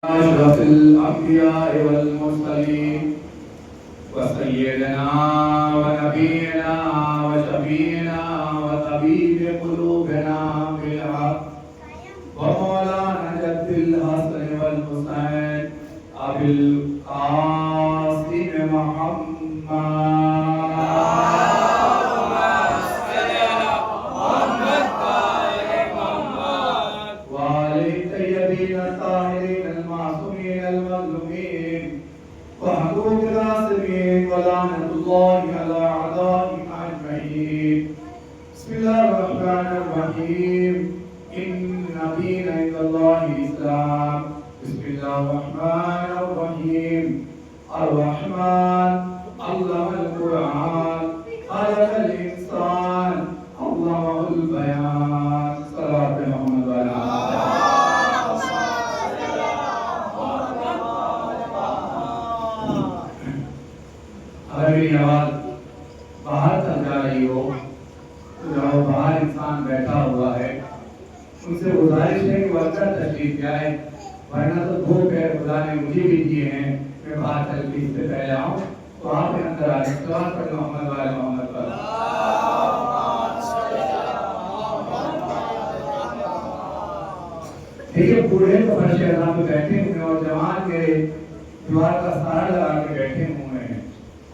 أشرف الأنبياء والمرسلين وسيدنا ونبينا وشفينا وطبيب قلوبنا بالحق ومولانا جد الحسن والحسين أبي القاسم محمد ولعنة الله على أعدائهم أجمعين. بسم الله الرحمن الرحيم. إن دين عند الله الإسلام. بسم الله الرحمن الرحيم. الرحمن علم القرآن خلق الإنسان علمه البيان. صلوات محمد وعلى آله. اگر میری آواز باہر تک جا رہی ہو تو جو باہر انسان بیٹھا ہوا ہے ان سے گزارش ہے کہ وہ اندر تشریف جائے، ورنہ تو دو پیر خدا نے مجھے بھی دیے ہیں، میں باہر چل کے اس سے پہلے آؤں تو آپ اندر آ جائیں. صلوات پڑھ محمد وعلی محمد پر. دیکھیے بوڑھے تو فرش اعظم پہ بیٹھے ہوئے اور جوان میرے دیوار کا سہارا لگا کے بیٹھے ہوئے ہیں.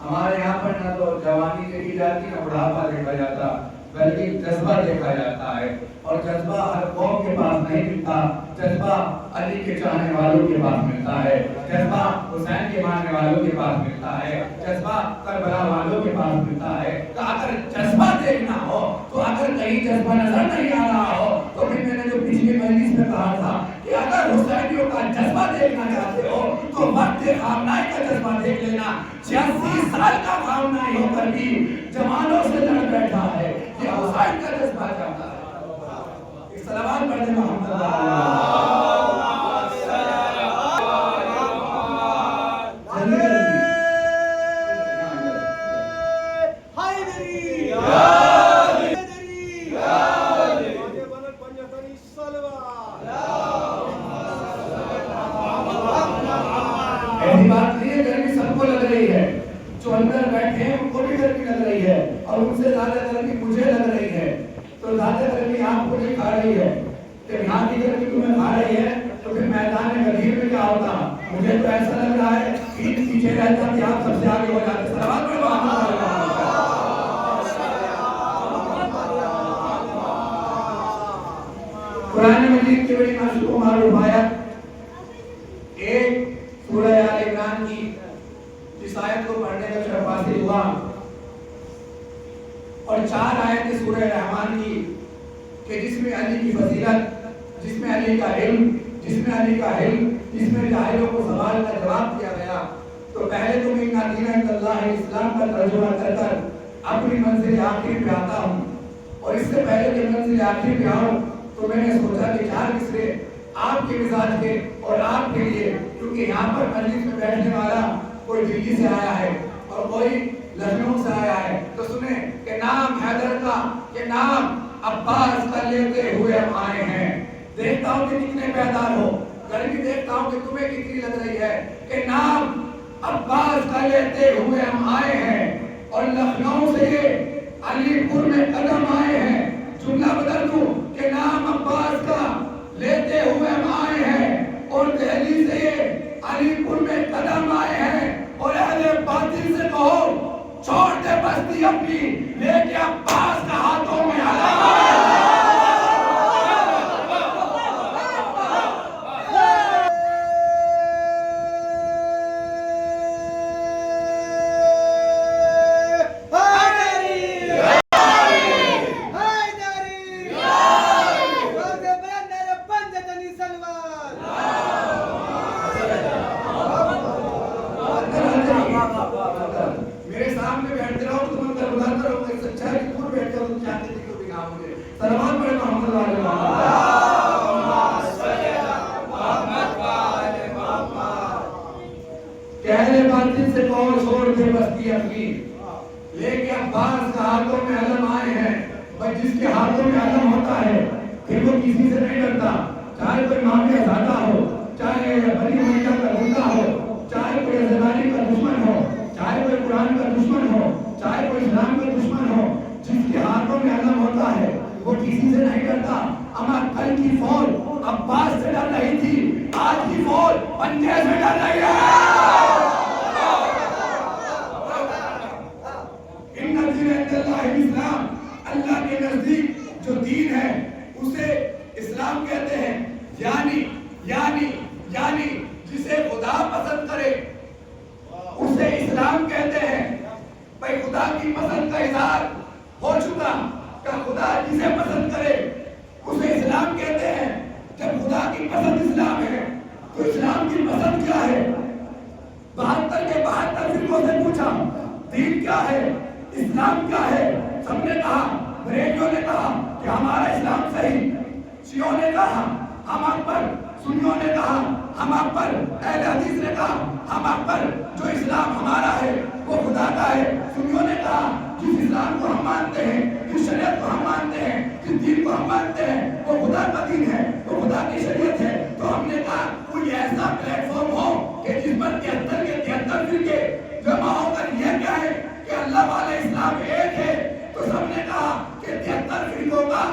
ہمارے یہاں پر نہ تو جوانی دیکھی جاتی نہ بڑھاپا دیکھا جاتا، بلکہ جذبہ دیکھا جاتا ہے، اور جذبہ ہر قوم کے پاس نہیں ملتا. جذبہ علی کے چاہنے والوں کے پاس ملتا ہے، جذبہ حسین کے ماننے والوں کے پاس ملتا ہے، جذبہ کربلا والوں کے پاس ملتا ہے. تو اگر جذبہ دیکھنا ہو تو اگر کہیں جذبہ نظر نہیں آ رہا ہو تو پھر میں نے جو پچھلی مجلس میں کہا تھا کہ اگر حسینیوں کا جذبہ دیکھنا چاہتے ہو تو وقت خامنائی کا جذبہ دیکھ لینا. 86 سال کا خامنائی ہو کر بھی جوانوں سے لڑ بیٹھا ہے. یہ حسین کا جذبہ چاہتا ہے. صلوات پڑھیں محمد ایسی بات نہیں ہے. گرمی سب کو لگ رہی ہے، جو اندر بیٹھے ہیں ان کو بھی گرمی لگ رہی ہے، اور ان سے زیادہ گرمی مجھے لگ رہی ہے. تو زیادہ گرمی آپ کو نہیں کھا رہی ہے. کہ یہاں کی گرمی تمہیں کھا رہی ہے تو پھر میدان غدیر میں کیا ہوتا؟ مجھے تو ایسا لگ رہا ہے پیچھے رہتا کہ آپ سب سے آگے ہو جاتے. صلوات پڑھو محمد. قرآن مجید کی بڑی مشہور معروف آیت، ایک سورہ آل عمران کی جس آیت کو پڑھنے کا شرف حاصل ہوا، اور 4 آیتیں سورہ رحمان کی کہ جس میں علی کی فضیلت، جس میں علی کا علم، جس میں علی کا علم، جس میں جاہلوں کو سوال کا جواب دیا گیا. تو پہلے تو میں ان دین عند اللہ اسلام کا ترجمہ کر کر اپنی منزل آخری پہ آتا ہوں. اور اس سے پہلے کہ منزل آخری پہ آؤں تو میں نے سوچا کہ 4 مصرے آپ کے مزاج کے اور آپ کے لیے، کیونکہ یہاں پر مجلس میں بیٹھنے والا کوئی دلی سے آیا ہے اور کوئی لکھنؤ سے آیا ہے، تو سنیں کہ نام حیدر کا، کہ نام عباس کا لیتے ہوئے ہم آئے ہیں. دیکھتا ہوں کہ کتنے بیدار ہو، گرمی دیکھتا ہوں کہ تمہیں کتنی لگ رہی ہے. کہ نام عباس کا لیتے ہوئے ہم آئے ہیں، اور لکھنؤ سے یہ علی پور میں قدم آئے ہیں. جملہ بدل دوں کہ نام عباس کا لیتے ہوئے ہم آئے ہیں، اور دہلی سے یہ علی پور میں قدم آئے ہیں. اور اہل باطل سے کہو چھوڑ دے بستی اپنی، لے کے عباس کا ہاتھوں میں اہل باطل سے کہو چھوڑ دے بستی اپنی، لے کے عباس کا ہاتھوں میں علم آئے ہیں. بس جس کے ہاتھوں میں علم ہوتا ہے پھر وہ کسی سے نہیں ڈرتا، چاہے کوئی معاملہ زیادہ ہو، چاہے بنی امیہ کا گنڈا ہو، چاہے کوئی زبانی کا دشمن ہو، چاہے کوئی قرآن کا دشمن ہو، چاہے کوئی اسلام کا دشمن ہو، جس کے ہاتھوں میں علم ہوتا ہے وہ کسی سے نہیں ڈرتا۔ اما کل کی فوج عباس سے ڈر رہی تھی، آج کی فوج پنجے سے ڈر رہی ہے۔ ان الدین عند اللہ الاسلام، اللہ کے نزدیک جو دین ہے اسے اسلام کہتے ہیں، یعنی جسے خدا پسند کرے اسے اسلام کہتے ہیں۔ بھائی خدا کی پسند کا اظہار ہو چکا کہ خدا جسے پسند کرے اسے اسلام کہتے ہیں۔ جب خدا کی پسند اسلام ہے تو اسلام کی پسند کیا ہے؟ 72 کے 72 فرقوں سے پوچھا دین کیا ہے، اسلام کیا ہے؟ سب نے کہا، بریلویوں نے کہا کہ ہمارا اسلام صحیح، شیعوں نے کہا ہم اکبر، سنیوں نے کہا ہم اکبر، اہل حدیث نے کہا ہم اکبر، جو اسلام ہمارا ہے وہ خدا کا ہے۔ سنیوں نے کہا جس اسلام کو ہم مانتے ہیں، جس شریعت کو ہم مانتے ہیں، جس دین کو ہم مانتے ہیں وہ خدا کا دین ہے، وہ خدا کی شریعت ہے۔ تو ہم نے کہا کوئی ایسا پلیٹ فارم ہو کہ جس پر 73 کے 73 فرقے جمع ہو کر یہ کہے کہ اللہ والا اسلام ایک ہے۔ تو سب نے کہا کہ 73 فرقوں کا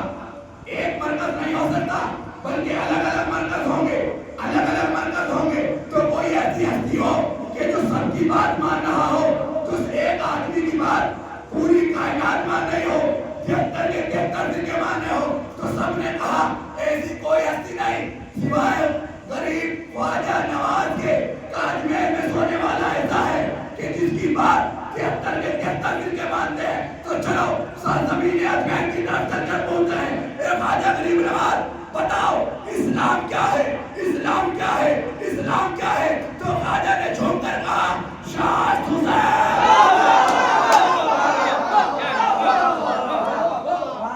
ایک مرکز نہیں ہو سکتا، بلکہ الگ الگ مرکز ہوں گے، الگ الگ مرکز ہوں گے۔ تو کوئی ایسی ہستی ہو کہ جو سب کی بات مان رہا ہو، جو ایک آدمی کی بات پوری کائنات مان رہی ہو، 73 کے 73 فرقے مانے ہو۔ تو سب نے کہا ایسی کوئی ہستی نہیں سوائے غریب خواجہ نواز کے تاج محل میں سونے والا ایسا ہے کہ جس کی بات 73 کے 73 فرقے مانتے ہیں۔ تو چلو سرزمین اجمین کی طرف چل کر پہنچتے ہیں۔ اے خواجہ غریب نواز بتاؤ اسلام کیا ہے، اسلام کیا ہے، اسلام کیا ہے؟ تو خواجہ نے جھوم کر کہا شاہ حسین۔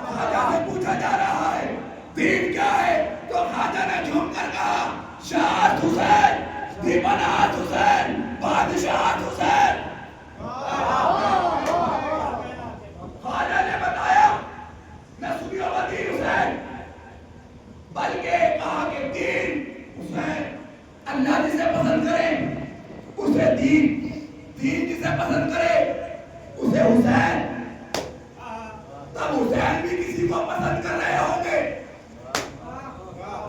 خواجہ سے پوچھا جا رہا ہے دین کیا ہے؟ تو خواجہ نے جھوم کر کہا شاہ حسین، دیوانات حسین، بادشاہ حسین۔ خواجہ نے بتایا نہ سنیو ودین حسین، بلکہ کہا کہ دین حسین، اللہ جسے پسند کرے اسے دین، دین جسے پسند کرے اسے حسین۔ تب حسین بھی کسی کو پسند کر رہے ہوں گے۔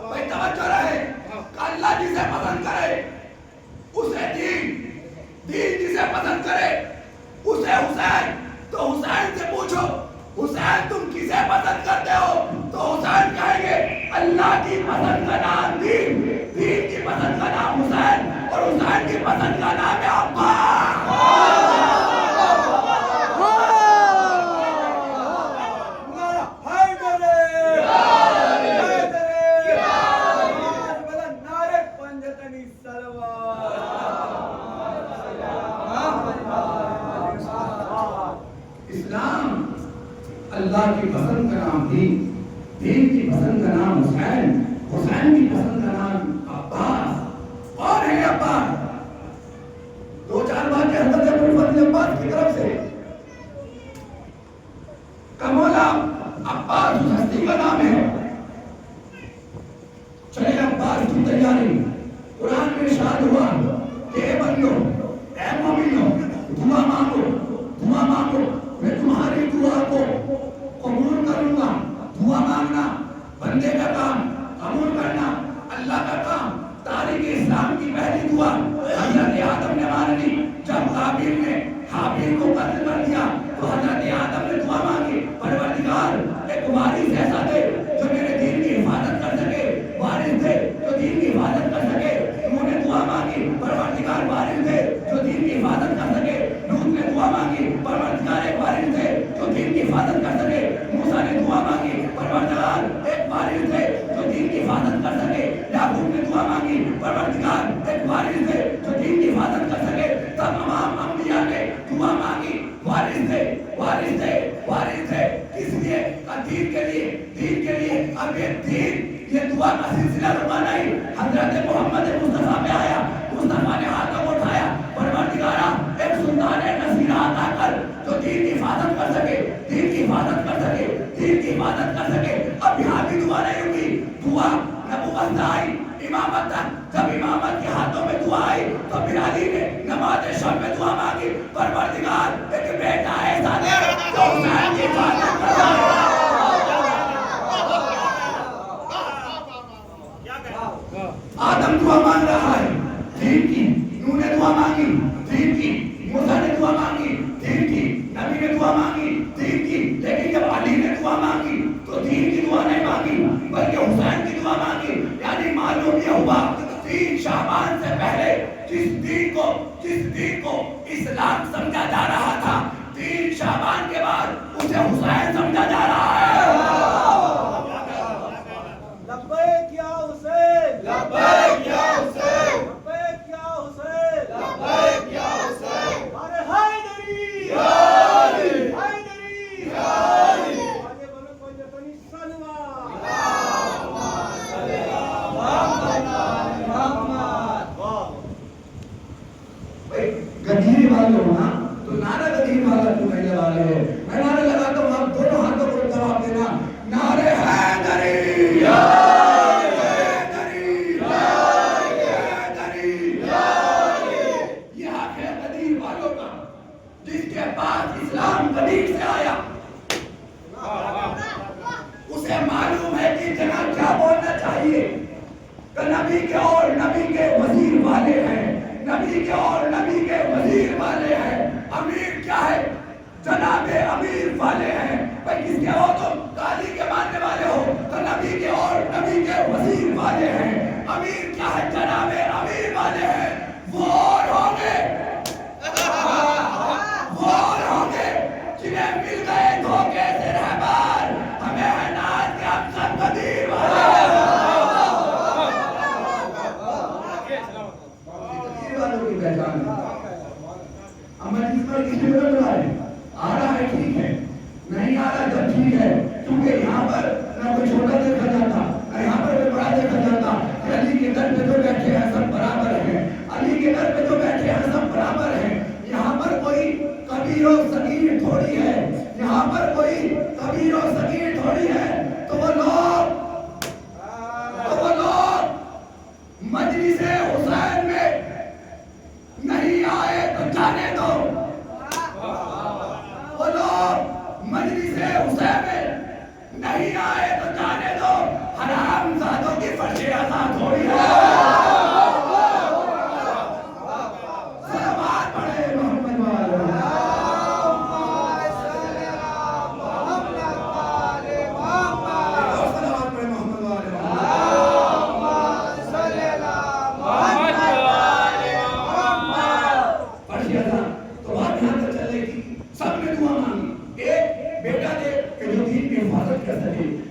بھائی توجہ رہے کہ اللہ جسے پسند کرے اسے دین، دین جسے پسند کرے اسے حسین۔ تو حسین سے پوچھو حسین تم کسے پسند کرتے ہو؟ تو حسین کہیں گے اللہ کی پسند کا نام دین، دین کی پسند کا نام حسین، اور حسین کی پسند کا نام ہے عباس۔ اسلام اللہ کی پسند کا نام دین، دین کی پسند کا نام حسین، حسین کی پسند کا نام عباس۔ کون ہے عباس؟ دو چار بار کہ حضرت ابوالفضل عباس کی طرف سے کا مولا عباس اس ہستی کا نام ہے۔ چلے عباس کی تیاری قرآن میں ارشاد ہوا کہ اے بندو، اے مومنو، دعا مانگو، دعا مانگو، میں تمہاری دعا کو قبول کروں گا۔ دعا مانگنا بندے کا کام، قبول کرنا اللہ کا کام۔ تاریخ اسلام کی پہلی دعا حضرت آدم نے مانگی۔ جب قابیل نے حابیل کو قتل کر دیا تو حضرت آدم نے دعا مانگی، پروردگار ایک وارث ایسا دے جو میرے دین کی حفاظت کر سکے، وارث دے جو دین کی حفاظت کر سکے۔ انہوں نے دعا مانگی پروردگار وارث دے جو دین کی حفاظت کر سکے۔ لوط نے دعا مانگی پروردگار ایک وارث دے جو دین کی حفاظت کر سکے۔ موسیٰ نے دعا مانگی پروردگار ایک وارث دے جو دین کی حفاظت کر سکے۔ یعقوب نے دعا مانگی پروردگار ایک وارث دے جو دین کی حفاظت کر سکے۔ تمام انبیاء نے دعا مانگی وارث دے، وارث دے، وارث دے۔ کس لیے؟ دین کے لیے، دین کے لیے۔ اب یہ دین، یہ دعا کا سلسلہ رکا نہیں۔ حضرت محمد مصطفیٰ پہ آیا، مصطفیٰ نے ہاتھوں کو اٹھایا، پروردگارا ایک سلطان نصیر عطا کر جو دین کی حفاظت کر سکے، دین کی حفاظت کر سکے، دین کی حفاظت کر سکے۔ اب یہاں بھی دعا نہیں ہوگی، دعا نبوت سے آئی، امامت تک۔ جب تو پھر علی نے نماز شب میں دعا مانگی، پروردگار ایک بیٹا ایسا دے جو حسین کی حفاظت کرے۔ آدم دعا مانگ رہا ہے دین کی، نوح نے دعا مانگی دین کی، موسیٰ نے دعا مانگی دین کی، نبی نے دعا مانگی دین کی، لیکن جب علی نے دعا مانگی تو دین کی دعا نہیں مانگی بلکہ حسین کی دعا مانگی۔ یعنی معلوم یہ ہوا 3 شعبان سے پہلے جس دین کو اسلام سمجھا جا رہا تھا، 3 شعبان کے بعد اسے حسین سمجھا جا رہا ہے۔ لبیک یا حسین، لبیک یا حسین، لبیک یا حسین، لبیک یا حسین، ارے حیدری یا علی، حیدری یا علی، آگے بولو کوئی جتنی سلوہ، اللہم صلی علی محمد۔ بھائی گدھیری والے ہو نا تو نعرہ گدھیری والا کیوں نہیں لگا رہے ہو؟ میں نعرہ لگاتا ہوں، آپ دونوں ہاتھوں کو جواب دینا، نعرہ حیدری یا اسلام قدیم سے آیا، اسے معلوم ہے کہ جناب کیا بولنا چاہیے کہ نبی کے اور نبی کے وزیر والے ہیں، نبی کے اور نبی کے وزیر والے ہیں، امیر کیا ہے؟ جناب امیر والے ہیں۔ بھائی کس کے ہو تم؟ قاضی کے ماننے والے ہو تو نبی کے اور نبی کے وزیر والے ہیں۔ امیر کیا ہے؟ جناب امیر والے ہیں۔ وہ اور ہوں گے جنہیں مل گئے دھوکے سے رہبر، ہمیں ہے ناز کے ہم سب قدیر والے قدیر والوں کی پہچان ہے۔ اما جس پر کسی بدل رہا ہے، آ رہا ہے ٹھیک ہے، نہیں آ رہا جب ٹھیک ہے، کیونکہ یہاں پر نہ کوئی چھوٹا دیکھا جاتا نہ یہاں پر کوئی بڑا دیکھا جاتا۔ علی کے در پہ جو بیٹھے ہیں سب برابر ہیں، علی کے در پہ جو بیٹھے ہیں سب برابر ہیں۔ یہاں پر کوئی کبیر و صغیر تھوڑی ہے، یہاں پر کوئی کبیر و صغیر تھوڑی ہے۔ تو وہ لوگ مجلس حسین میں نہیں آئے تو جانے دو، وہ لوگ مجلس حسین میں نہیں آئے تو جانے دو، حرام زادوں کی فرش آزاد تھوڑی ہے۔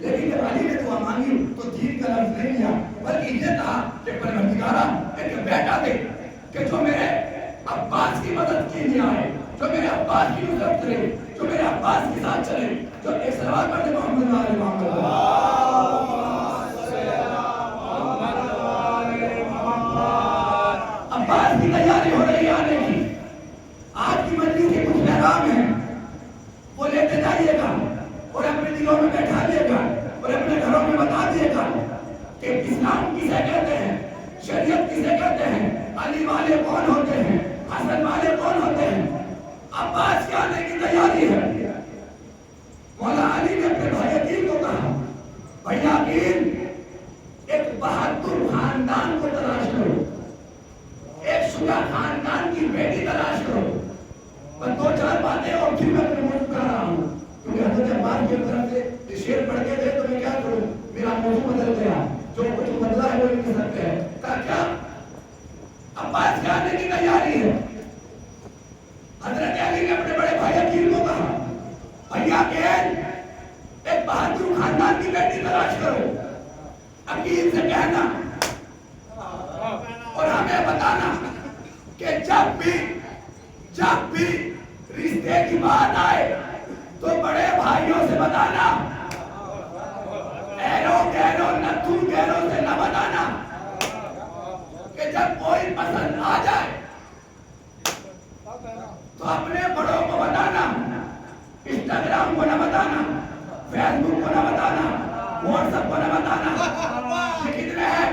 لیکن جب علی نے دعا مانگی تو دین کا لفظ نہیں لیا بلکہ یہ کہا کہ پروردگارا ایک بیٹا دے کہ جو میرے عباس کی مدد کے لیے آئے، جو میرے عباس کی نصرت کرے، جو میرے عباس کے ساتھ چلے، جو ایک صلوات پڑھے محمد وآل محمد۔ عباس کی تیاری ہو رہی ہے آنے کی، آج کی مجلس کے کچھ پیغام ہیں وہ لیتے جائیے گا اور اپنے دلوں میں بیٹھا دیے گا اور اپنے گھروں میں بتا دیے گا کہ اسلام کسے کہتے ہیں، شریعت کسے کہتے ہیں، علی والے کون ہوتے ہیں، حسن والے کون ہوتے ہیں۔ عباس کے آنے کی تیاری ہے۔ مولا علی نے اپنے بھائی عقیل کو کہا، بھائی عقیل ایک بہادر خاندان کو تلاش کرو، ایک شجاع خاندان کی بیٹی تلاش کرو۔ بس 2-4 باتیں اور پھر میں اپنے موضوع کر رہا ہوں، کیونکہ حضرت عباس کی طرف سے شعر پڑھ کے دے تو میں کیا کروں، میرا موضوع بدل گیا، جو کچھ بدلا ہے وہ نہیں کر سکتے ہیں۔ کہا کیا؟ عباس کے آنے کی تیاری ہے۔ حضرت علی نے اپنے بڑے بھائی عقیل کو کہا، بھائی عقیل ایک بہادر خاندان کی بیٹی تلاش کرو، عقیل سے کہنا اور ہمیں بتانا کہ جب بھی رشتے کی بات آئے تو بڑے بھائیوں سے بتانا، ایرو نتھو گیرو سے نہ بتانا، کہ جب کوئی پسند آ جائے تو اپنے بڑوں کو بتانا، انسٹاگرام کو نہ بتانا، فیس بک کو نہ بتانا، واٹس ایپ کو نہ بتانا۔ یہ کتنے ہیں؟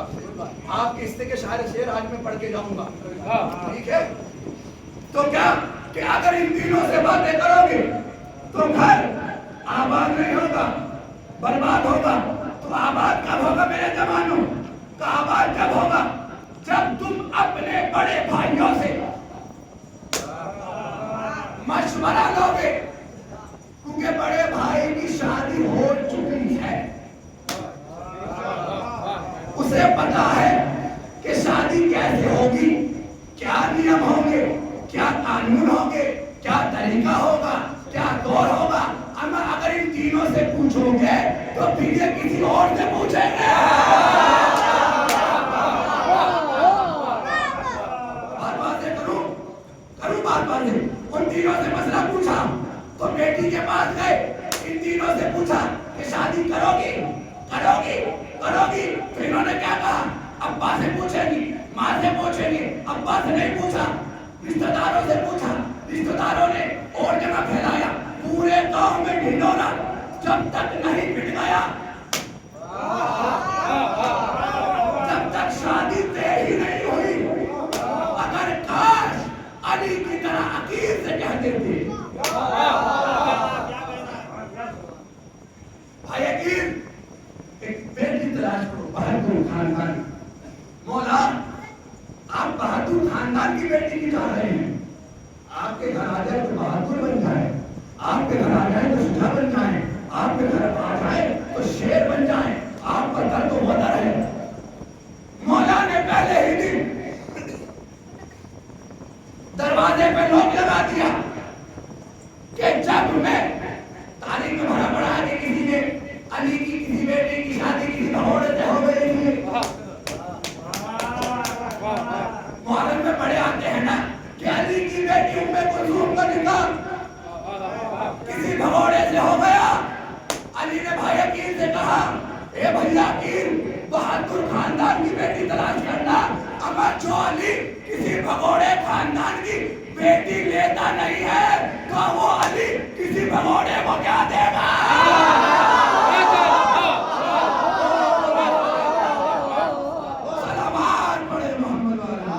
آپ کے حصے کے شعر آج میں پڑھ کے جاؤں گا، ٹھیک ہے؟ تو کیا کہ اگر ان تینوں سے باتیں کرو گے تو گھر آباد نہیں ہوگا، برباد ہوگا۔ تو آباد کب ہوگا میرے جوانوں؟ تو آباد جب ہوگا جب تم اپنے بڑے بھائیوں سے مشورہ لو گے، کیونکہ بڑے بھائی کی شادی ہو چکی ہے، اسے پتا ہے کہ شادی کیسے ہوگی، کیا نیم ہوں گے، کیا قانون ہوں گے، کیا طریقہ ہوگا، کیا دور ہوگا۔ اگر ان تینوں سے پوچھو گے تو پھر یہ کسی اور سے پوچھیں گے۔ بات ہے ان تینوں سے مسئلہ پوچھا تو بیٹی کے پاس گئے، ان تینوں سے پوچھا کہ شادی کرو گی کرو گی کرو گی، تو انہوں نے کیا کہا؟ ابا سے پوچھیں گی، ماں سے پوچھیں گے، ابا سے نہیں پوچھا، رشتہ داروں سے پوچھا، رشتہ داروں نے اور جگہ پھیلایا، پورے گاؤں میں ڈھنڈورا، جب تک نہیں پٹ گیا، جب تک شادی طے ہی نہیں ہوئی۔ اگر کاش علی کی طرح عقیل سے کہتے تھے، بھائی عقیل ایک بیٹی تلاش کرو، بہادر خاندان۔ مولا آپ بہادر خاندان کی بیٹی کی چاہ رہے ہیں، آپ کے گھر آ جائے تو بہادر بن جائے، آپ کے گھر آ جائے تو شجاع بن جائیں، آپ کے گھر آ جائے تو شیر بن جائیں، آپ کا در تو وطن ہے۔ مولا نے پہلے ہی دن دروازے پہ لوگ لگا دیا کہ جب میں تاریخ میں بھرا پڑا ہے کہ کسی نے علی کی کسی بیٹی کی شادی کسی بھگوڑے سے ہو گئی تھی، محرم میں پڑھے آتے ہیں نا کہ علی کی بیٹی ام کلثوم کا نکاح کسی بھگوڑے سے ہو گیا۔ علی نے بھائی عقیل سے کہا، اے بھیا عقیل بہادر خاندان کی بیٹی تلاش کرنا، اگر جو علی کسی بھگوڑے خاندان کی بیٹی لیتا نہیں ہے تو وہ علی کسی بھگوڑے کو کیا دے گا؟ سلامات پڑھے محمد والا۔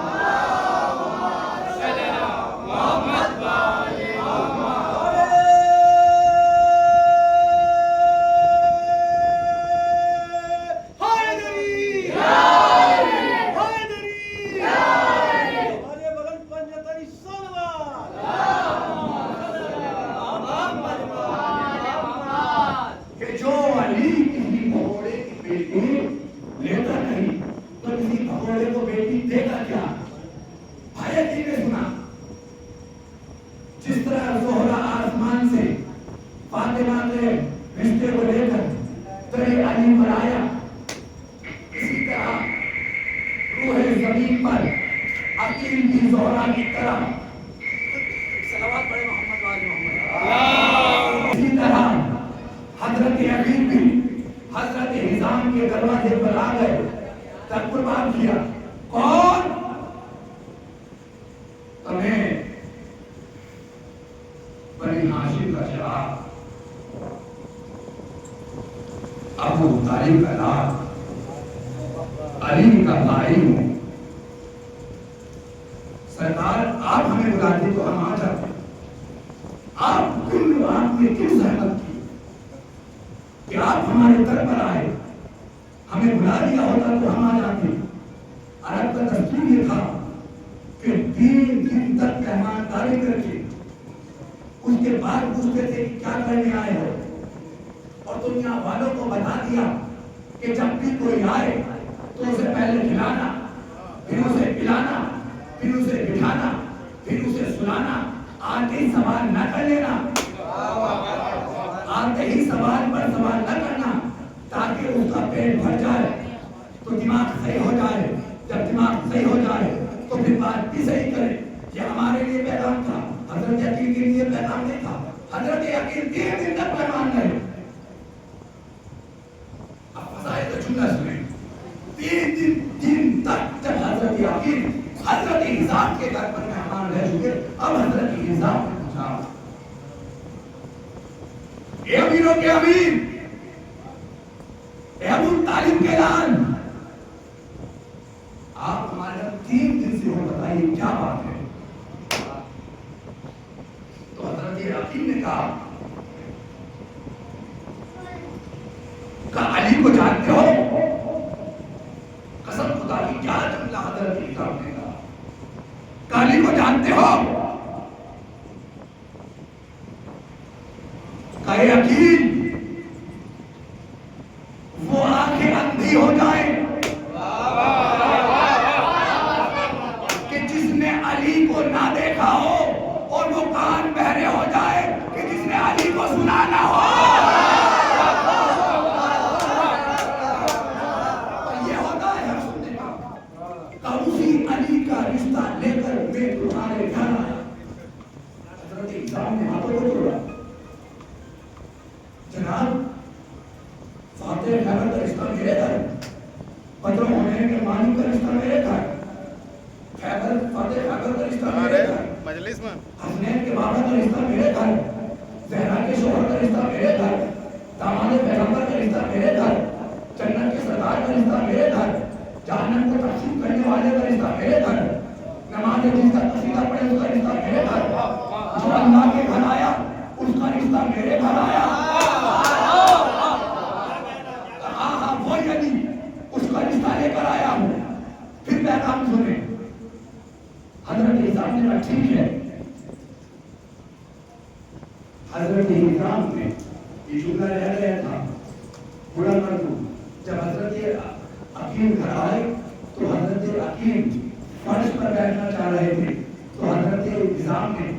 ابو طالب کا نام علی کا بھائی ہوں، سرکار آپ ہمیں بلاتے تو ہم آ جاتے، آپ نے کیوں زحمت کی کہ آپ ہمارے در پر آئے، ہمیں بلا دیا ہوتا تو ہم آ جاتے۔ عرب کا دستور یہ تھا کہ 3 دن تک مہمانداری کر کے اس کے بعد پوچھتے تھے کہ کیا کرنے آئے ہو، اور دنیا والوں کو بتا دیا کہ جب بھی کوئی آئے تو اسے پہلے کھلانا، پھر اسے پلانا، پھر اسے بٹھانا، پھر اسے سلانا، آتے ہی سوال نہ کر لینا، آتے ہی سوال پر سوال نہ کرنا، تاکہ اس کا پیٹ بھر جائے تو دماغ صحیح ہو جائے، جب دماغ صحیح ہو جائے تو پھر بات بھی صحیح کرے۔ یہ ہمارے لیے پیغام تھا، حضرت عقیل کے لیے پیغام نہیں تھا۔ حضرت عقیل 3 دن تک مہمان رہے۔ اب فضائل کا جملہ سنیں، 3 دن تک جب حضرت عقیل حضرت حزام کے گھر پر مہمان رہ چکے، اب حضرت حزام نے پوچھا، اے امیروں کے امیر، اے ابو طالب کے لال، سے ہو بتائیے کیا بات ہے؟ تو حضرت عقیل نے کہا علی کو جانتے ہو؟ قسم خدا کی کیا جملہ حضرت عقیل نے کہا، علی کو جانتے ہو؟ کہ عقیل وہ آنکھیں اندھی ہو جائیں کہ جس نے علی کو نہ دیکھا ہو، اور وہ کان بہرے ہو جائے کہ جس نے علی کو سنا نہ ہو۔ یہ ہوتا ہے ہر سننے کا۔ اسی علی کا رشتہ لے کر میں تمہارے گھر آیا۔ حضرت اقدام نے ہاتھوں کو جوڑا، جناب فاتح خیبر کا رشتہ میرے گھر، بدر ہونے کے مانی کا رشتہ میرے گھر، خیبر فاتح خیبر کا رشتہ میرے گھر، حسنین کے بابا کا رشتہ میرے گھر، زہرا کے شوہر کا رشتہ میرے گھر، داماد پیغمبر کا رشتہ میرے گھر، جنت کے سردار کا رشتہ میرے گھر، جہنم کو تقسیم کرنے والے کا رشتہ میرے گھر، نماز جس کا قصیدہ پڑھے اس کا رشتہ میرے گھر، جو اللہ کے گھر آیا اس کا رشتہ میرے گھر آیا۔ اس کا رشتہ لے کر آیا ہوں۔ پھر پیغام سنے، حضرت نظام نے کہا ٹھیک ہے۔ حضرت نظام نے یہ جملہ رہ گیا تھا بڑا کر دوں، جب حضرت عقیل گھر آئے تو حضرت عقیل فرش پر بیٹھنا چاہ رہے تھے، تو حضرت نظام نے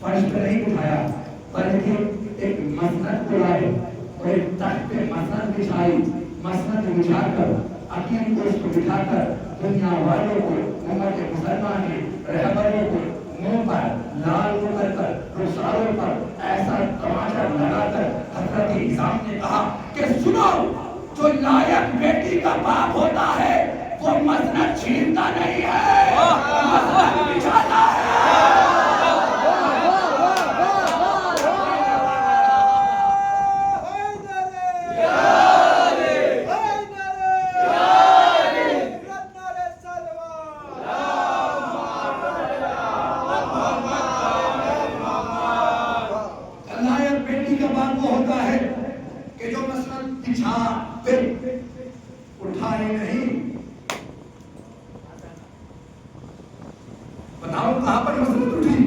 فرش پر نہیں اٹھایا بلکہ ایک مسند کو لائے اور ایک تخت پہ مسند بچھائی، مسند بچھا کر عقیل کو اس کو بٹھا کر دنیا والوں کو، امت مسلمان کے رہبروں کو منہ پر لال کر کر رخساروں پر ایسا تماچا لگا کر حضرت نظام نے کہا کہ سنو، جو لائق بیٹی کا باپ ہوتا ہے وہ مسند چھینتا نہیں ہے، مسند بچھاتا ہے۔ بتاؤ کہاں پر مسند اٹھی؟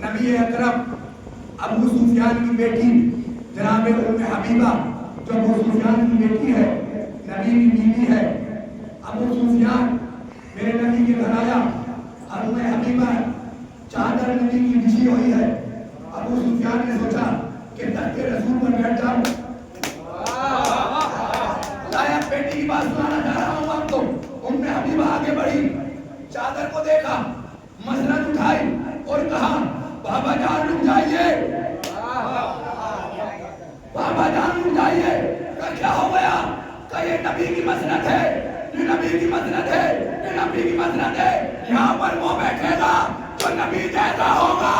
نبی اکرم ابو سفیان کی بیٹی جناب ام حبیبہ، جو ابو سفیان کی بیٹی ہے، نبی کی بیوی ہے۔ ابو سفیان میرے نبی کے گھر آیا، ام حبیبہ چادر نبی کی بچھی ہوئی ہے۔ ابو سفیان نے سوچا کہ تخت رسول پر بیٹھ جاؤں، لائق بیٹی کی بات سنانا چاہ رہا ہوں آپ کو۔ ام حبیبہ آگے بڑھی، چادر کو دیکھا، مسند اٹھائی اور کہا بابا جان رک جائیے، بابا جان رک جائیے۔ کیا ہو گیا؟ کہ یہ نبی کی مسند ہے، یہ نبی کی مسند ہے، یہ نبی کی مسند ہے۔ یہاں پر وہ بیٹھے گا جو نبی جیسا ہوگا،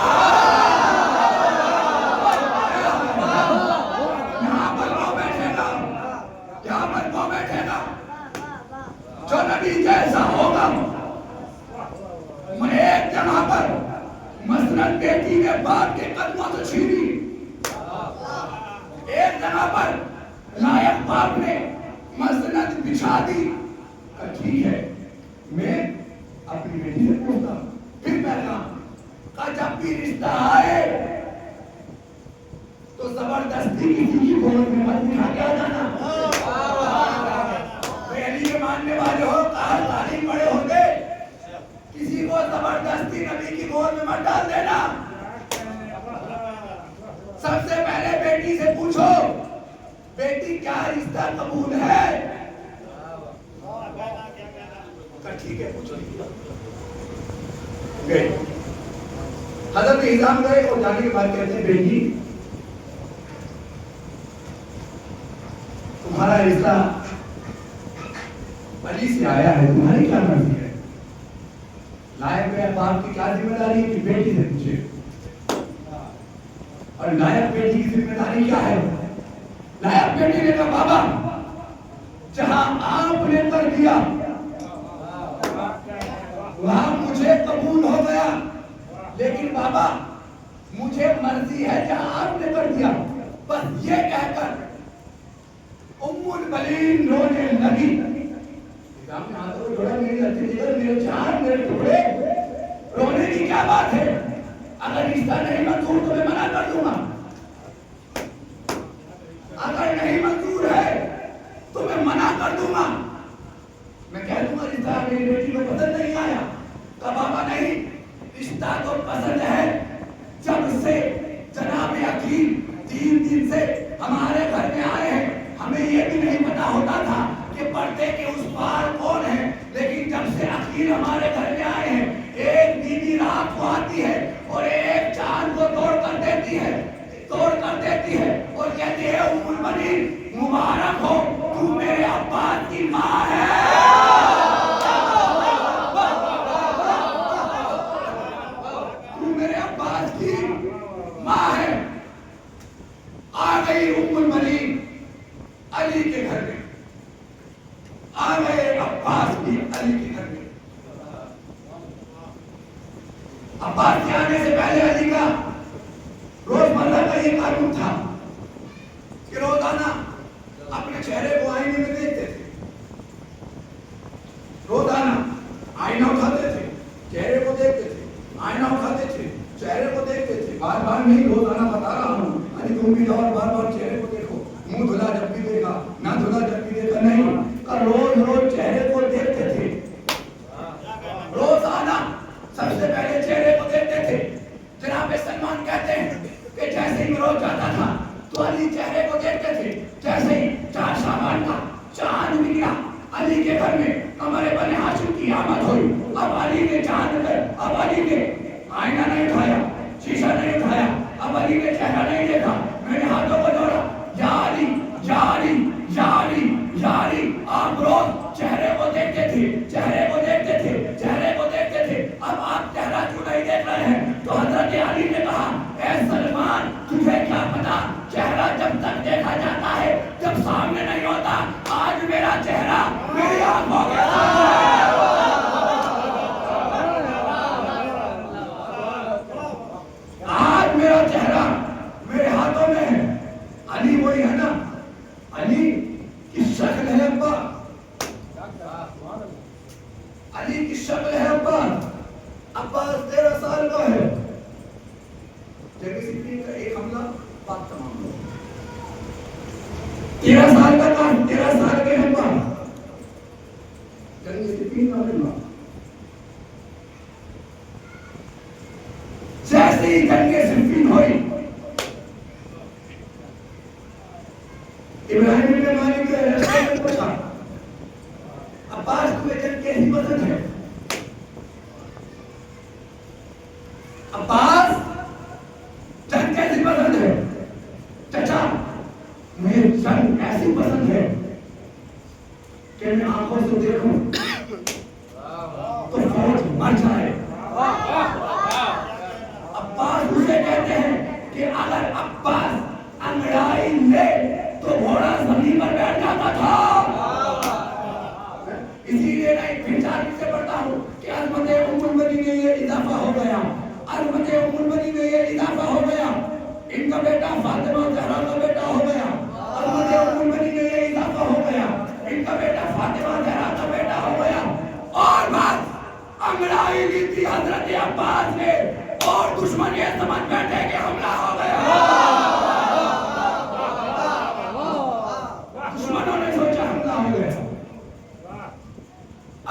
یہاں پر وہ بیٹھے گا، یہاں پر وہ بیٹھے گا جو نبی جیسا ہوگا۔ ایک جگہ پر مسند بیٹی نے باپ کے قدموں سے چھینی، ایک جگہ پر لائق باپ نے مسند بچھا دی۔ ٹھیک ہے، میں اپنی بیٹی سے پوچھتا ہوں۔ پھر پیغام کا جب بھی رشتہ آئے تو زبردستی کسی کی گود میں مت بٹھا کے آ جانا۔ علی کے ماننے والے ہو، کہاں تعلیم پڑھے ہوں گے، کسی کو زبردستی نبی کی گود میں مت ڈال دینا۔ سب سے پہلے بیٹی سے پوچھو بیٹی کیا رشتہ قبول ہے؟ ٹھیک ہے پوچھو۔ گئے حضرت نظام گئے اور جانے کے بعد کہتے ہیں بیٹی تمہارا رشتہ علی سے آیا ہے، تمہاری کیا مرضی ہے؟ لائق ہے باپ کی کیا ذمہ داری ہے کہ بیٹی سے پوچھے، اور لائق بیٹی کی ذمہ داری کیا ہے؟ لائق بیٹی نے کہا بابا جہاں آپ نے کر دیا لیکن بابا مجھے مرضی ہے جہاں آپ نے کر دیا. بس یہ کہہ کر ام البلین رونے لگی. میرے جان میرے ٹکڑے رونے کی کیا بات ہے؟ اگر رشتہ نہیں منظور تو میں منع کر دوں گا. اگر نہیں منظور ہے تو میں منع کر دوں گا. میں کہہ دوں گا رشتہ میری بیٹی کو پسند نہیں آیا. کہ بابا نہیں، رشتہ تو پسند ہے. جب سے جناب عقیل 3 دن سے ہمارے گھر میں آئے ہیں، ہمیں یہ بھی نہیں پتا ہوتا تھا کہ پردے کے اس پار کون ہے. لیکن جب سے عقیل ہمارے گھر میں آئے ہیں، ایک بیوی رات کو آتی ہے اور ایک چاند کو توڑ کر دیتی ہے اور کہتی ہے ام البنین مبارک ہو، تو میرے عباس کی ماں ہے. تو میرے عباس کی ماں ہے. آ گئی ام البنین علی کے گھر میں، آ گئے عباس بھی علی کے گھر میں. عباس کے آنے سے پہلے علی کا روزمرہ کا یہ قانون تھا کہ روزانہ اپنے چہرے کو آئینے میں دیکھتے تھے. روزانہ آئینہ اٹھاتے تھے، چہرے کو دیکھتے تھے، آئینہ اٹھاتے تھے، چہرے کو دیکھتے تھے. بار بار نہیں، روزانہ بتا رہا ہوں. علی تم بھی جاؤ بار بار چہرے کو دیکھو. منہ دھلا جب بھی دیکھا، نہ دھلا جب بھی دیکھا نہیں. روز روز چہرے کو دیکھتے تھے. روزانہ سب سے پہلے چہرے کو دیکھتے تھے. جناب سلمان کہتے ہیں کہ جیسے ہی روز جاتا تھا تو علی چہرے کو دیکھتے تھے. جیسے ہی 4 شعبان کا چاند نکلا علی کے گھر میں قمر بنی ہاشم کی آمد ہوئی. اب علی نے چاند کر، اب علی نے آئینہ نہیں اٹھایا، شیشہ نہیں اٹھایا، اب علی نے چہرہ نہیں دیکھا. میں نے ہاتھوں کو جوڑا، یا علی یا علی یا علی یا علی. آپ روز چہرے کو دیکھتے تھے، چہرے کو دیکھتے تھے، چہرے کو دیکھتے تھے. اب آپ چہرہ کیوں نہیں دیکھ رہے ہیں؟ تو حضرت علی نے کہا اے سلمان تجھے کیا پتا، چہرہ جب تک دیکھا جاتا ہے جب سامنے نہیں ہوتا. آج میرا چہرہ میری آنکھوں کے سامنے ہے. آج میرا چہرہ میرے ہاتھوں میں ہے. علی وہی ہے نا، علی کی شکل ہے ابا، علی کی شکل ہے ابا. عباس 13 سال کا ہے. جنگ صفین کا ایک حملہ بات تمام ہو. 13 سال کا تھا، 13 سال کے ابا. جنگ صفین کا حملہ جیسے ہی جنگ صفین ہوئی، ابراہیم نے مالک کے رسول نے پوچھا عباس تمہیں جنگ کیسی پسند ہے؟ عباس جنگ کیسی پسند ہے؟ چچا مجھے جنگ ایسی پسند ہے کہ میں آنکھوں سے دیکھوں تو فوج مر جائے. عباس اسے کہتے ہیں کہ اگر عباس انگڑائی لے تو گھوڑا زمین پر بیٹھ جاتا تھا. اسی لیے میں پھر جانب سے پڑھتا ہوں کہ عظمت ام البنین میں یہ اضافہ ہو گیا، عظمت ام البنین میں یہ اضافہ ہو گیا. ان کا بیٹا فاطمہ زہرا کا بیٹا ہو گیا. عظمت ام البنین میں یہ اضافہ ہو گیا، ان کا بیٹا فاطمہ زہرا کا بیٹا ہو گیا. اور بات انگڑائی لی تھی حضرت عباس نے اور دشمن یہ سمجھ بیٹھے کہ حملہ ہو گیا. دشمنوں نے سوچا حملہ ہو گیا.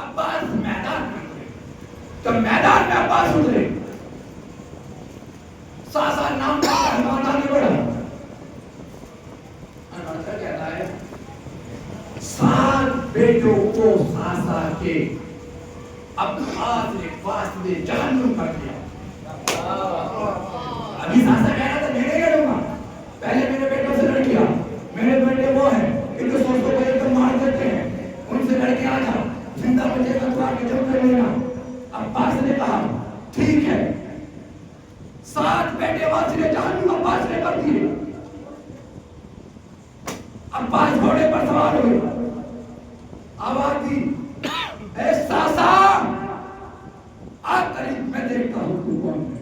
عباس میدان میں اترے. جب میدان میں عباس اترے، ساسا نام کا پہلوان آگے بڑھا. انورتر کہتا ہے 7 بیٹوں کو ساسا کے عباس نے فاصلے جہنم کر دیا. ابھی ساسا کہہ رہا تھا میں نہیں کروں گا، پہلے میرے بیٹوں سے لڑ کیا. میرے بیٹے وہ ہیں ان کے سوچوں کو ایک دم مار دیتے ہیں، ان سے لڑ کے آ جا، زندہ بچے گا تو آ کے جب کر لینا. عباس نے کہا ٹھیک ہے. 7 بیٹے واصل جہنم عباس نے کر دیے. عباس گھوڑے پر سوار ہوئے، آواز دی اے ساسا آ قریب میں دیکھتا ہوں تو کون ہے.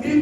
3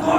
2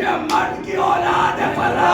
یہ مرد کی اولاد ہے فرا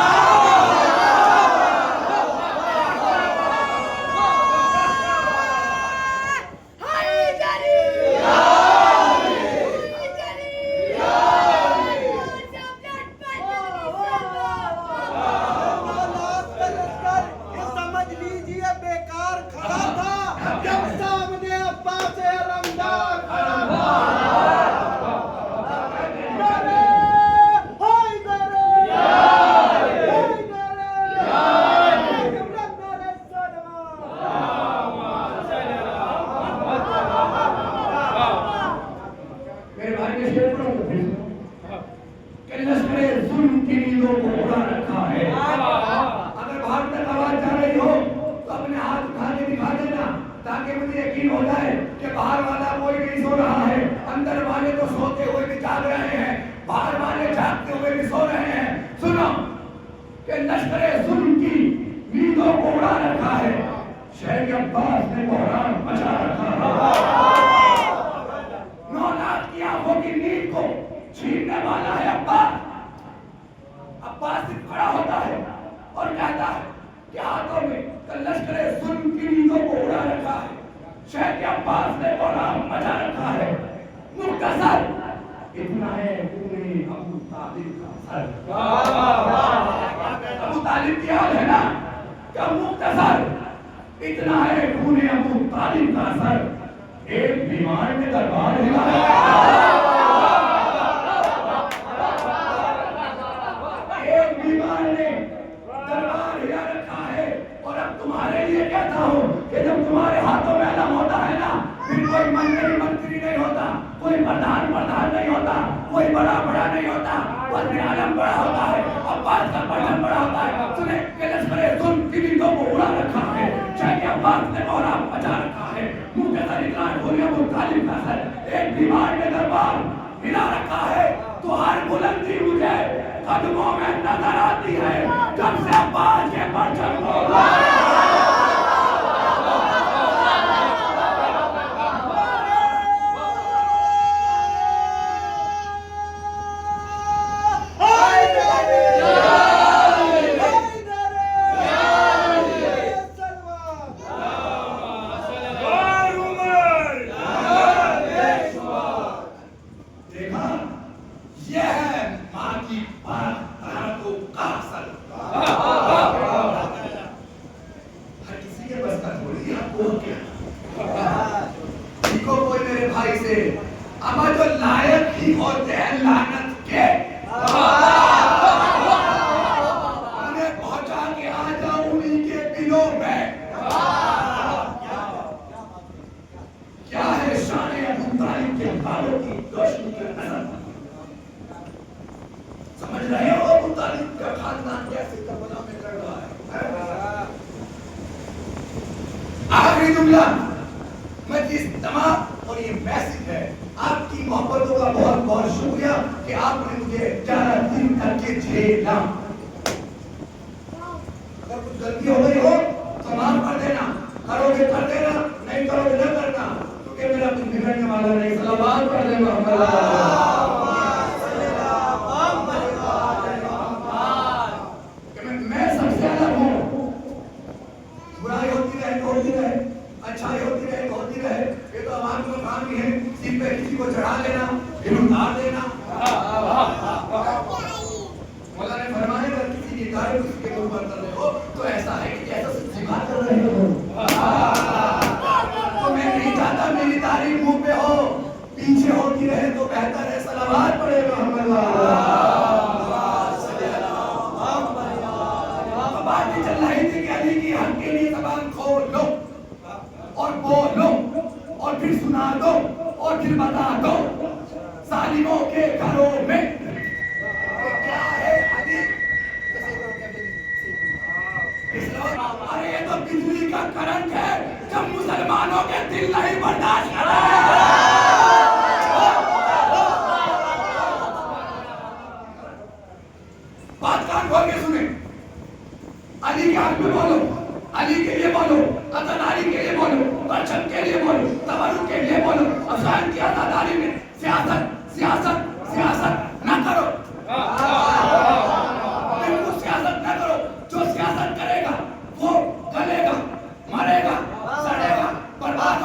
سیاست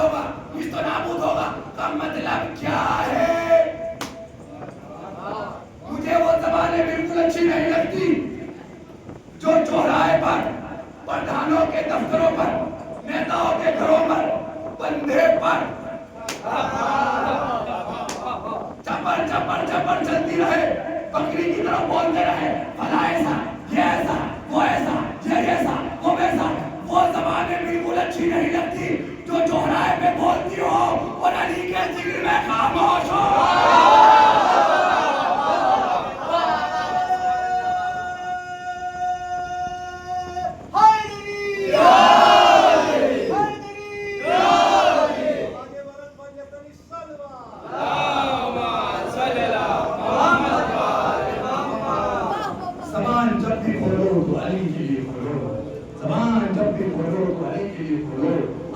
ہوگا نیست و نابود ہوگا کا مطلب کیا ہے؟ مجھے وہ زبانیں بالکل اچھی نہیں لگتی جو چوراہے پر پردھانوں کے دفتروں پر نیتاؤں کے گھروں پر بندے پر چپڑ چپڑ چپڑ چلتی رہے بکری کی طرح بولتے رہے فلاں ایسا یہ ایسا وہ ایسا یہ ایسا وہ ویسا وہ زبانیں بالکل اچھی نہیں لگتی جو چوراہے پہ بولتی ہو اور علی کے ذکر میں خاموش ہو.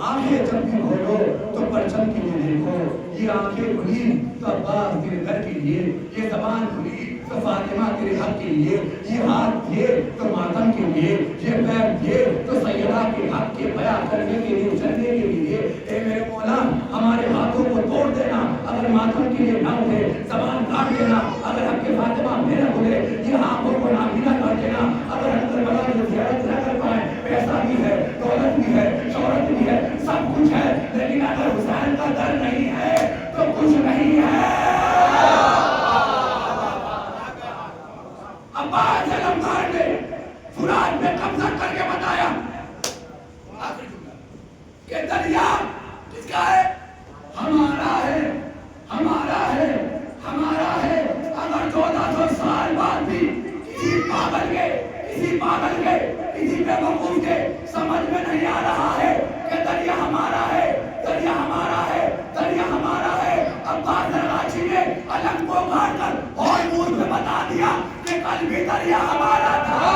آنکھیں جب بھی کھولو تو پرچم کے لیے دیکھو یہ آنکھیں کھلی تو عباس تیرے گھر کے لیے یہ زبان کھلی تو فاطمہ تیرے حق کے لیے یہ ہاتھ دیے تو ماتم کے لیے یہ پیر دیے تو سیدہ کے حق کے بیان کرنے کے لیے چلنے کے لیے اے میرے مولا ہمارے ہاتھوں کو توڑ دینا اگر ماتم کے لیے نہ اٹھے زبان کاٹ دینا اگر حق کے فاطمہ میرا بولے یہ آنکھوں کو نابینا کر دینا اگر اندر بلا جو زیارت نہ کر پائے پیسہ بھی ہے دولت بھی ہے شہرت بھی ہے سب کچھ ہے لیکن اگر حسین کا در نہیں ہے تو کچھ نہیں ہے. عباس علمدار نے فرات میں قبضہ کر کے بتایا آخری جملہ کہ دریا کس کا ہے؟ ہمارا ہے ہمارا ہے ہمارا ہے. اگر 1400 سال بعد بھی کسی پاگل کے کسی بے وقوف کے سمجھ میں نہیں آ رہا ہے کہ دریا ہمارا ہے دریا ہمارا ہے دریا ہمارا ہے. عباس درغاشی نے علم کو کاٹ کر اور نور میں بتا دیا کہ کل بھی دریا ہمارا تھا.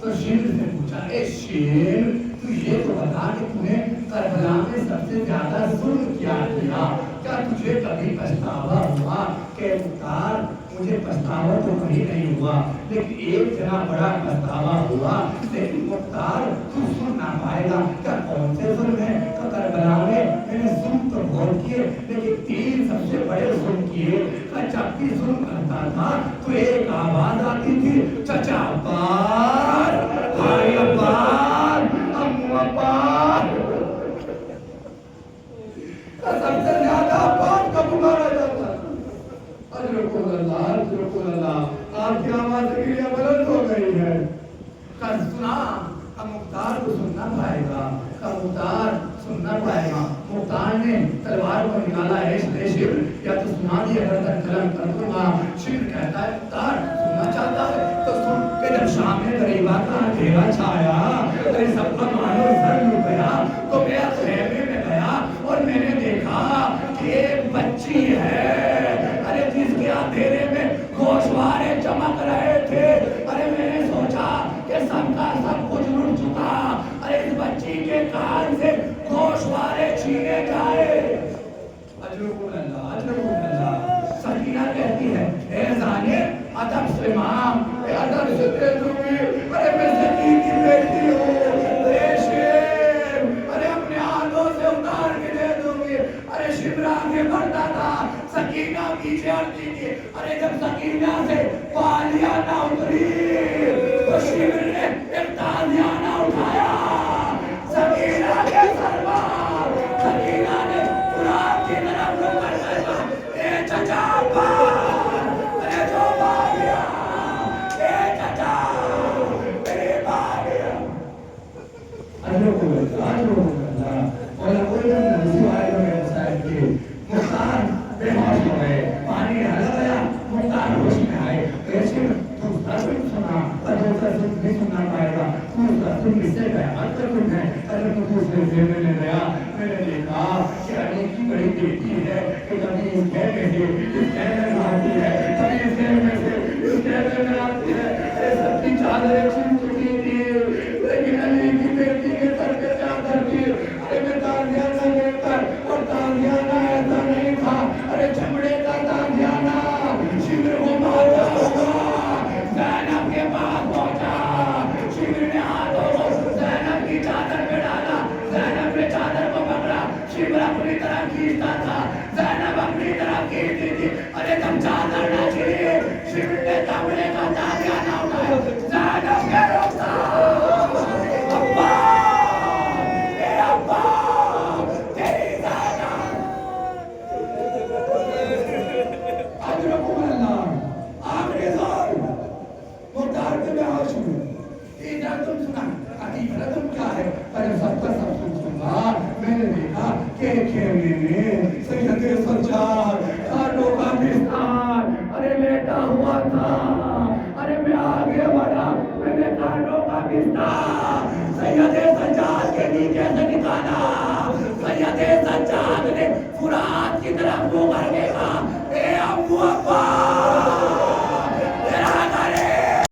تو شیر سے پوچھا اے شیر تو یہ تو بتا کہ تم نے کربلا میں سب سے زیادہ ظلم کیا تجھے کبھی پچھتاوا ہوا؟ کہ مختار مجھے پچھتاوا تو کبھی نہیں ہوا، لیکن ایک جنا بڑا پچھتاوا ہوا، لیکن مختار تو سن نہ پائے گا۔ کیا کون سے ظلم ہے؟ کہ کربلا میں میں نے ظلم تو بہت کیے لیکن 3 سب سے بڑے ظلم کیے۔ کہ جب بھی ظلم کرتا تھا تو ایک آواز آتی تھی، چچا عباس، بھائی عباس، امو عباس۔ سب سے زیادہ عباس کا پکارا جاتا تھا۔ اجرکم اللہ، اجرکم اللہ، آپ کی آواز کے لیے بلند ہو گئی ہے۔ کل سنا مختار کو سننا پائے گا، مختار سننا پائے گا۔ مختار نے تلوار کو نکالا، شیر یا تو سنا دی اگر تک قلم کر دوں گا۔ شیر کہتا ہے مختار سننا چاہتا ہے تو سن۔ کہ جب شام میں غریبا کا اندھیرا چھایا، سب کا مانو سر لٹ گیا، تو میں خیمے میں گیا اور میں نے دیکھا کہ ایک بچی ہے، ارے جس کے اندھیرے میں گوشوارے چمک رہے تھے۔ ارے میں نے سوچا کہ سب کا سب کچھ لٹ چکا، ارے اس بچی کے کان سے گوشوارے چھینے جائے۔ اجرکم اللہ، اجرکم اللہ۔ سکینہ کہتی ہے اے ظالم ادب سے مام، اے ادب سے دے دوں گی، ارے میں سکین کی بیٹی ہوں، اے شیر، ارے اپنے ہاتھوں سے اتار کے دے دوں گی۔ ارے شمرا آگے بڑھتا تھا، سکینہ پیچھے ہٹتی تھی۔ ارے جب سکینہ سے پالیاں نہ اتری تو شمر نے ایک تازیانہ اٹھایا، سکینہ کے سربار، سکینہ نے قرآن کی طرف رک کر کہا اے چچا عباس، اے جو بھاگیا، اے چچا میری بھاگیا۔ اجرکم اللہ، اجرکم اللہ۔ اور کوئی نبی آئے تو میرے صاحب کی مختار بے ہوش ہو گئے، پانی ہل گیا، مختار ہوش میں آئے۔ ایسے تو اس کا سن سنا اور دوسرا سن نہیں سننا پائے گا، تو اس کا سن اس سے گیا مت کر تم ہے۔ اگر تو دوسرے زینے لے گیا، میں نے دیکھا کہ علی کی بڑی بیٹی ہے کہ کبھی اس کہنے سے اس کہنے میں آتی ہے، کبھی اس کہنے سے اس کہنے میں آتی ہے۔ اے سب کی چادریں چھن چکی تھی لیکن علی کی بیٹی کے سر پہ چادر تھی۔ ارے میں تازیانہ لے کر، اور تازیانہ ایسا نہیں تھا، ارے چمڑے کا تازیانہ، شمر کو مارا ہوا زینب کے پاس پہنچا۔ شمر نے ہاتھوں کو زینب کی چادر پہ ڈالا، زینب نے چادر کو پکڑا، شمر اپنی طرف کھینچتا تھا، زینب اپنی طرف کھینچتی تھی۔ ارے جب چادر نہ چھلی، شمر نے چمڑے کا تازیانہ اٹھایا، زینب کے روکتا میں نے دیکھا کہ خیمے میں سید سجاد کانوں کا بستر ارے لیٹا ہوا تھا۔ ارے میں آگے بڑھا، میں نے کانوں کا بستر سید سجاد کے نیچے سے نکالا۔ سید سجاد نے فرات کی طرف منہ کر کے کہا اے ابو عباس،